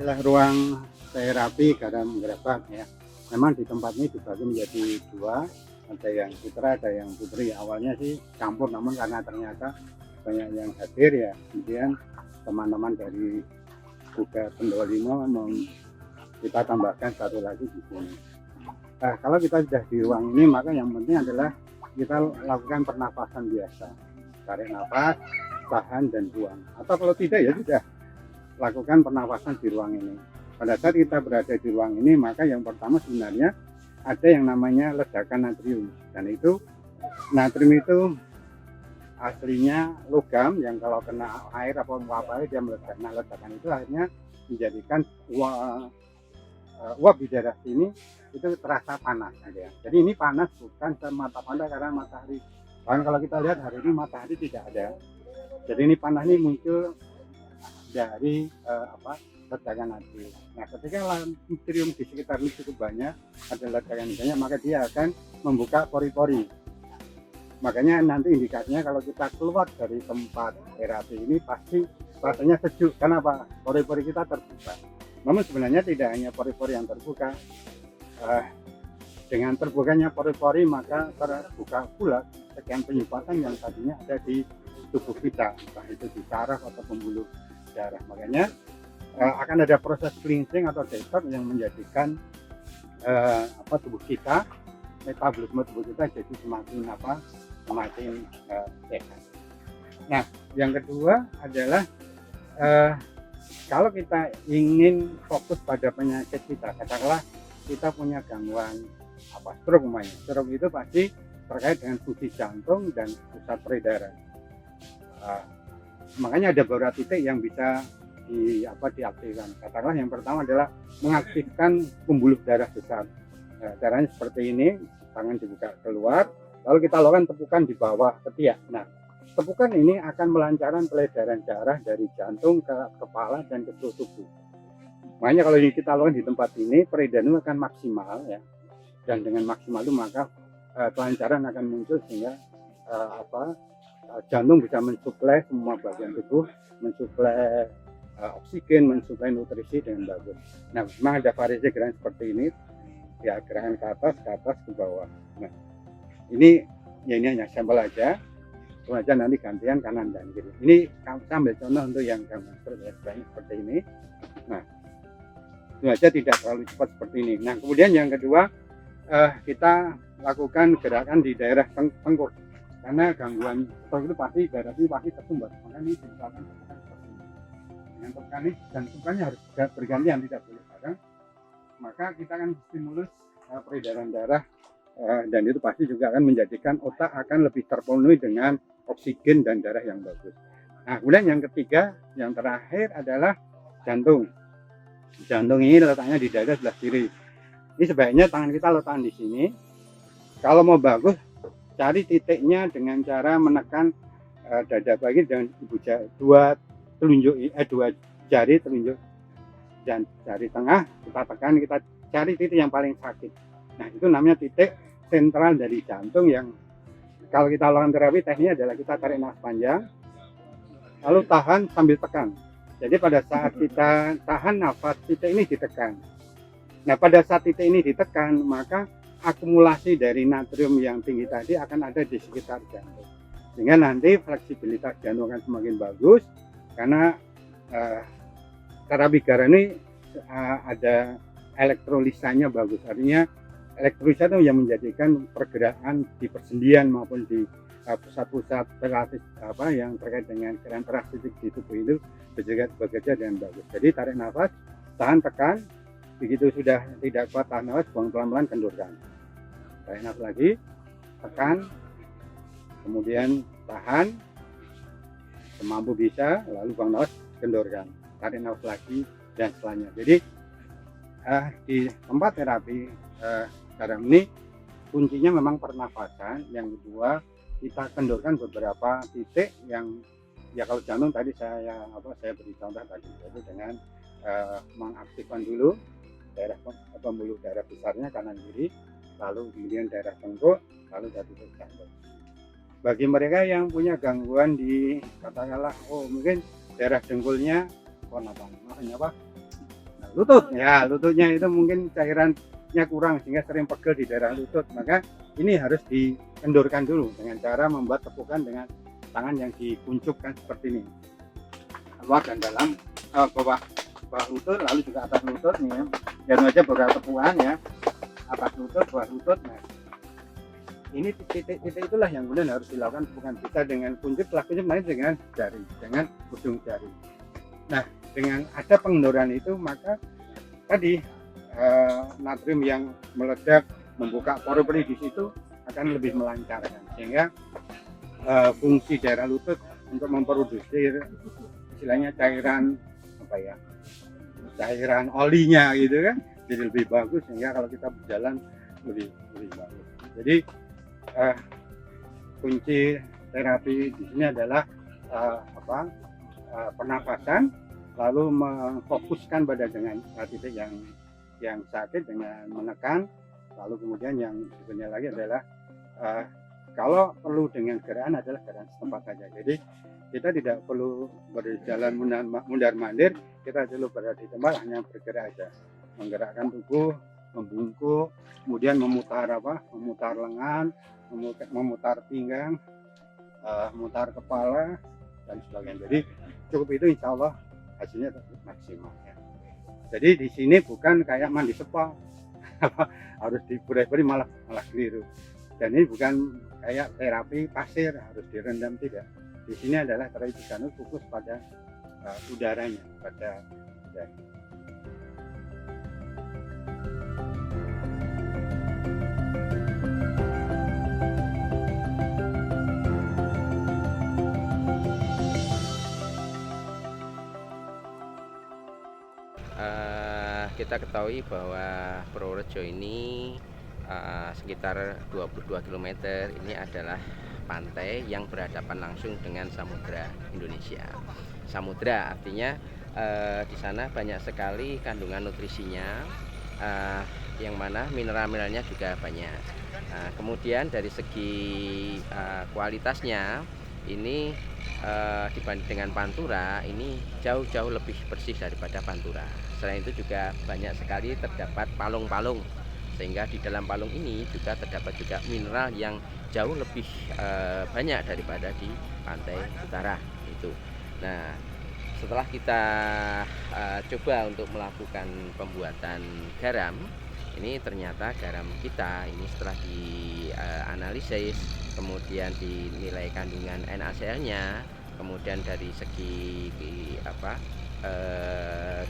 adalah ruang terapi garam gerabat ya. Memang di tempat ini dibagi menjadi dua, ada yang putra, ada yang putri. Awalnya sih campur, namun karena ternyata banyak yang hadir ya, kemudian teman-teman dari Buka Pendolimo kita tambahkan satu lagi di sini. Nah, kalau kita sudah di ruang ini, maka yang penting adalah kita lakukan pernapasan biasa, tarik nafas, tahan dan buang. Atau kalau tidak ya sudah lakukan pernapasan di ruang ini. Pada saat kita berada di ruang ini, maka yang pertama sebenarnya ada yang namanya ledakan natrium, dan itu natrium itu aslinya logam yang kalau kena air atau apa dia meledak. Nah, ledakan itu akhirnya menjadikan uap di daerah sini itu terasa panas ya. Jadi ini panas bukan semata-mata karena matahari. Bahkan kalau kita lihat hari ini matahari tidak ada. Jadi ini panas ini muncul dari ledakan natrium. Nah, ketika natrium di sekitar ini cukup banyak, ada ledakan banyak, maka dia akan membuka pori-pori. Makanya nanti indikasinya kalau kita keluar dari tempat terapi ini pasti rasanya sejuk. Kenapa? Pori-pori kita terbuka. Namun sebenarnya tidak hanya pori-pori yang terbuka. Dengan terbukanya pori-pori maka terbuka pula sekian penyumbatan yang tadinya ada di tubuh kita, entah itu di saraf atau pembuluh darah. Makanya akan ada proses cleansing atau detox yang menjadikan tubuh kita, metabolisme tubuh kita jadi semakin sehat. Nah, yang kedua adalah kalau kita ingin fokus pada penyakit kita, katakanlah kita punya gangguan stroke umpamanya. Stroke itu pasti terkait dengan fungsi jantung dan pusat peredaran. Makanya ada beberapa titik yang bisa diaktifkan. Katakanlah yang pertama adalah mengaktifkan pembuluh darah besar. Caranya seperti ini, tangan dibuka keluar, lalu kita lakukan tepukan di bawah ketiak. Nah, tepukan ini akan melancarkan peredaran darah dari jantung ke kepala dan ke seluruh tubuh. Makanya kalau ini kita lakukan di tempat ini, peredaran akan maksimal ya. Dan dengan maksimal itu maka kelancaran akan muncul sehingga jantung bisa mensuplai semua bagian tubuh, mensuplai oksigen, mensuplai nutrisi dengan bagus. Nah, memang ada variasi gerakan seperti ini, ya gerakan ke atas, ke bawah. Nah, ini hanya sampel aja, kemudian nanti gantian kanan dan kiri. Ini sambil contoh untuk yang gangguan stroke ya, seperti ini. Nah, itu aja tidak terlalu cepat seperti ini. Nah, kemudian yang kedua, kita lakukan gerakan di daerah tengkuk, karena gangguan stroke itu pasti daerah ini pasti tersumbat. Makanya ini dilakukan seperti ini. Dengan tekan ini dan tekannya harus bergantian, tidak boleh bareng. Maka kita akan stimulus peredaran darah dan itu pasti juga akan menjadikan otak akan lebih terpenuhi dengan oksigen dan darah yang bagus. Nah, kemudian yang ketiga, yang terakhir adalah jantung. Jantung ini letaknya di dada sebelah kiri. Ini sebaiknya tangan kita letakkan di sini. Kalau mau bagus, cari titiknya dengan cara menekan dada bagian dengan dua jari telunjuk dan jari tengah kita tekan, kita cari titik yang paling sakit. Nah, itu namanya titik sentral dari jantung yang kalau kita lakukan terapi tekniknya adalah kita tarik nafas panjang, lalu tahan sambil tekan. Jadi pada saat kita tahan nafas, titik ini ditekan. Nah, pada saat titik ini ditekan, maka akumulasi dari natrium yang tinggi tadi akan ada di sekitar jantung. Sehingga nanti fleksibilitas jantung akan semakin bagus, karena terapi garam ini ada elektrolisanya bagus. Artinya elektrolisa itu yang menjadikan pergerakan di persendian maupun di pusat-pusat relatif yang terkait dengan gerakan parasitik di tubuh itu bekerja dengan bagus. Jadi tarik nafas, tahan, tekan. Begitu sudah tidak kuat tahan nafas, buang pelan-pelan, kendurkan. Tarik nafas lagi, tekan, kemudian tahan semampu bisa, lalu buang nafas, kendurkan. Tarik nafas lagi dan setelahnya. Jadi di tempat terapi garam ini kuncinya memang pernafasan. Yang kedua, kita kendurkan beberapa titik yang ya kalau jantung tadi saya beri contoh tadi, yaitu dengan mengaktifkan dulu daerah pembuluh darah besarnya kanan kiri, lalu kemudian daerah tengkuk, lalu jatuh ke jantung. Bagi mereka yang punya gangguan di katakanlah mungkin daerah dengkulnya lutut. Ya, lututnya itu mungkin cairannya kurang sehingga sering pegel di daerah lutut. Maka ini harus dikendorkan dulu dengan cara membuat tepukan dengan tangan yang dikuncupkan seperti ini. Luar dan dalam, bawah lutut, lalu juga atas lutut nih ya. Jangan aja beberapa tepukan ya. Atas lutut, bawah lutut. Nah, ini titik-titik itulah yang kemudian harus dilakukan, bukan bisa dengan kuncup, setelah kuncup main dengan jari, dengan ujung jari. Nah, dengan ada pengendoran itu maka tadi natrium yang meledak membuka pori-pori di situ akan lebih melancarkan, sehingga fungsi daerah lutut untuk memproduksi istilahnya cairan cairan olinya gitu kan, jadi lebih bagus, sehingga kalau kita berjalan lebih bagus. Jadi kunci terapi di sini adalah pernapasan, lalu memfokuskan pada dengan titik yang sakit dengan menekan, lalu kemudian yang berikutnya lagi adalah kalau perlu dengan gerakan adalah gerakan setempat saja. Jadi kita tidak perlu berjalan mundar-mandir, kita dulu berada di tempat hanya bergerak saja, menggerakkan tubuh, membungkuk, kemudian memutar lengan, memutar pinggang, memutar kepala dan sebagainya. Jadi cukup itu, insya Allah hasilnya tetap maksimal ya. Jadi di sini bukan kayak mandi spa harus diburai-burai malah keliru. Dan ini bukan kayak terapi pasir harus direndam, tidak. Di sini adalah terapi Janus fokus pada udaranya, pada udara. Kita ketahui bahwa Purworejo ini sekitar 22 km ini adalah pantai yang berhadapan langsung dengan samudra Indonesia. Samudra artinya di sana banyak sekali kandungan nutrisinya, yang mana mineral-mineralnya juga banyak. Kemudian dari segi kualitasnya ini dibanding dengan Pantura ini jauh lebih bersih daripada Pantura. Selain itu juga banyak sekali terdapat palung-palung, sehingga di dalam palung ini juga terdapat juga mineral yang jauh lebih banyak daripada di pantai utara itu. Nah, setelah kita coba untuk melakukan pembuatan garam, ini ternyata garam kita ini setelah dianalisis, kemudian dinilai kandungan NaCl-nya, kemudian dari segi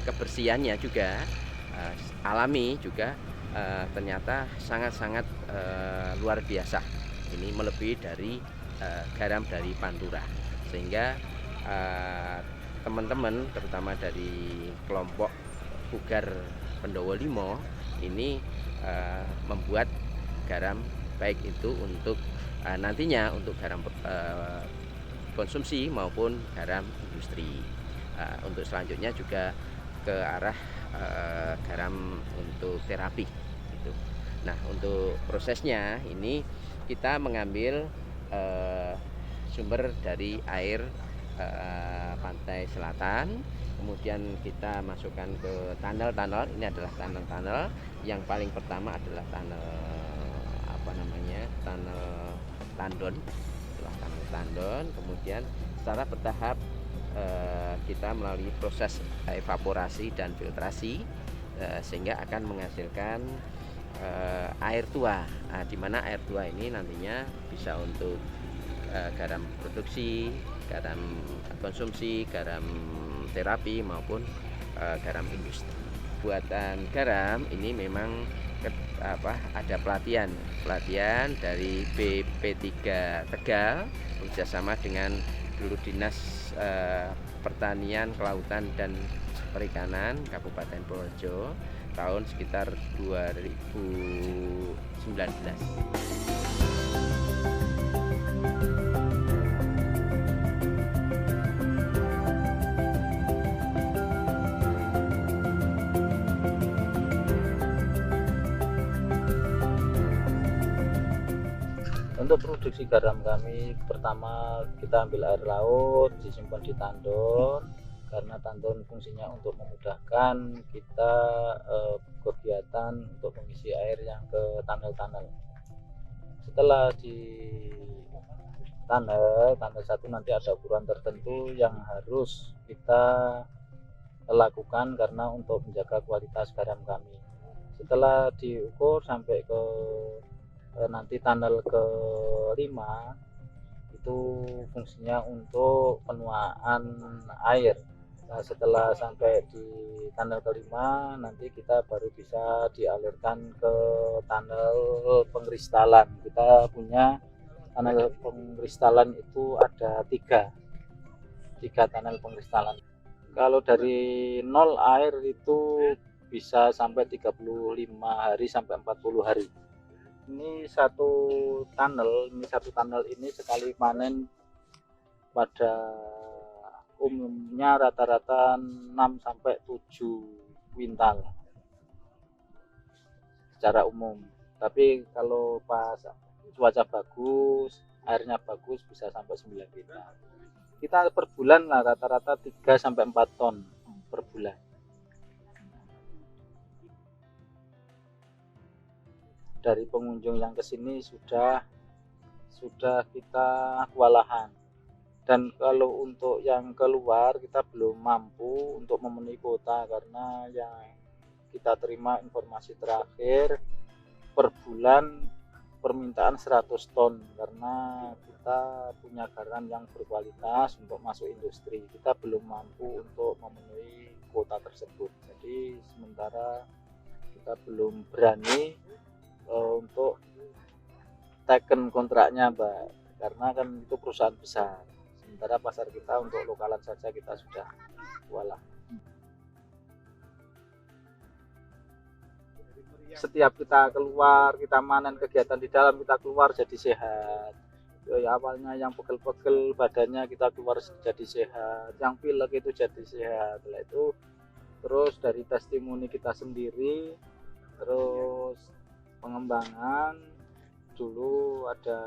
kebersihannya juga alami juga ternyata sangat-sangat luar biasa. Ini melebihi dari garam dari Pantura, sehingga teman-teman terutama dari kelompok Pugar Pendowo Limo ini membuat garam baik itu untuk nantinya untuk garam konsumsi maupun garam industri. Untuk selanjutnya juga ke arah garam untuk terapi gitu. Nah, untuk prosesnya ini kita mengambil sumber dari air pantai selatan, kemudian kita masukkan ke tunnel. Ini adalah tunnel yang paling pertama adalah tunnel Tandon. Setelah tunnel Tandon, kemudian secara bertahap kita melalui proses evaporasi dan filtrasi sehingga akan menghasilkan air tua, di mana air tua ini nantinya bisa untuk garam produksi, garam konsumsi, garam terapi maupun garam industri. Buatan garam ini memang ada pelatihan dari BP3 Tegal bekerjasama dengan Guru Dinas Pertanian, Kelautan dan Perikanan Kabupaten Purworejo tahun sekitar 2019. Untuk produksi garam kami, pertama kita ambil air laut, disimpan di tandon, karena tandon fungsinya untuk memudahkan kita kegiatan untuk mengisi air yang ke tunnel-tunnel. Setelah di tunnel satu nanti ada ukuran tertentu yang harus kita lakukan karena untuk menjaga kualitas garam kami. Setelah diukur sampai ke nanti tunnel ke-5 itu fungsinya untuk penuaan air. Nah, setelah sampai di tunnel ke-5 nanti kita baru bisa dialirkan ke tunnel pengkristalan. Kita punya tunnel pengkristalan itu ada tiga tunnel pengkristalan. Kalau dari nol air itu bisa sampai 35 hari sampai 40 hari. Ini satu tunnel ini sekali panen pada umumnya rata-rata 6 sampai 7 kuintal secara umum. Tapi kalau pas cuaca bagus, airnya bagus bisa sampai 9 kuintal. Kita per bulan lah rata-rata 3 sampai 4 ton per bulan. Dari pengunjung yang kesini sudah kita kewalahan. Dan kalau untuk yang keluar kita belum mampu untuk memenuhi kuota karena yang kita terima informasi terakhir per bulan permintaan 100 ton karena kita punya garam yang berkualitas untuk masuk industri. Kita belum mampu untuk memenuhi kuota tersebut. Jadi sementara kita belum berani untuk teken kontraknya, Mbak, karena kan itu perusahaan besar. Sementara pasar kita untuk lokalan saja kita sudah kuala. Setiap kita keluar, kita manen kegiatan di dalam, kita keluar jadi sehat. Ya, awalnya yang pegel-pegel badannya kita keluar jadi sehat, yang pilek itu jadi sehat. Setelah itu terus dari testimoni kita sendiri, terus pengembangan dulu ada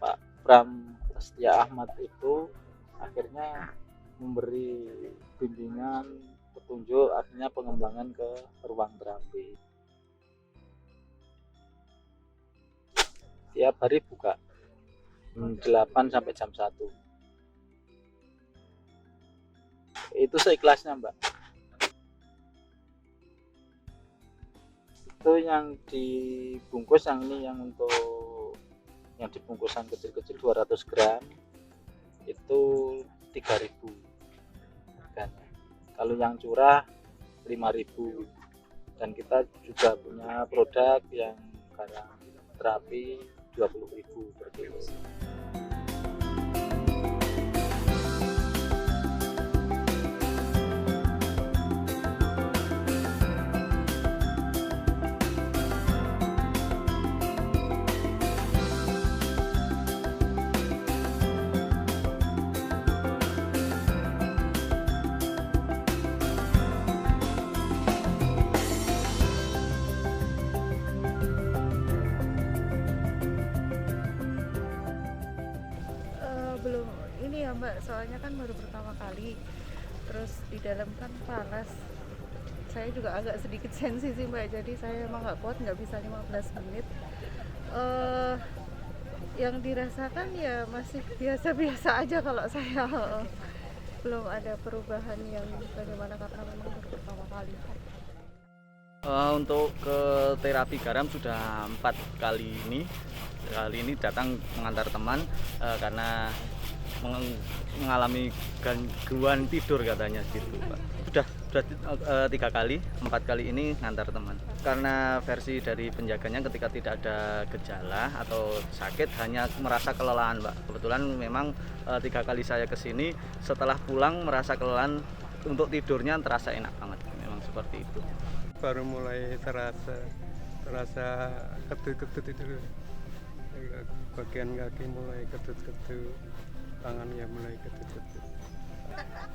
Pak Bram Setia Ahmad itu akhirnya memberi bimbingan petunjuk, artinya pengembangan ke ruang terapi. Tiap hari buka 8 sampai jam 1. Itu seikhlasnya, Mbak. Itu yang dibungkus, yang ini yang untuk yang dibungkusan kecil-kecil 200 gram itu 3.000 harganya. Kalau yang curah 5.000. Dan kita juga punya produk yang garam terapi 20.000 per kilo. Belum ini ya Mbak, soalnya kan baru pertama kali, terus di dalam kan panas, saya juga agak sedikit sensi sih Mbak, jadi saya emang nggak kuat, nggak bisa 15 menit. Yang dirasakan ya masih biasa-biasa aja kalau saya. Belum ada perubahan yang bagaimana karena memang baru pertama kali. Untuk ke terapi garam sudah 4 kali ini. Kali ini datang mengantar teman karena mengalami gangguan tidur katanya gitu, Pak. Sudah 3 kali, 4 kali ini ngantar teman. Karena versi dari penjaganya ketika tidak ada gejala atau sakit hanya merasa kelelahan, Pak. Kebetulan memang 3 kali saya kesini setelah pulang merasa kelelahan, untuk tidurnya terasa enak banget. Memang seperti itu. Baru mulai terasa ketut-ketut itu, bagian kaki mulai ketut-ketut, tangan ya mulai ketut-ketut.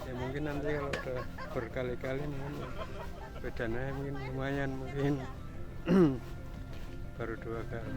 Ya mungkin nanti kalau udah berkali-kali mungkin bedanya mungkin lumayan, mungkin baru 2 kali.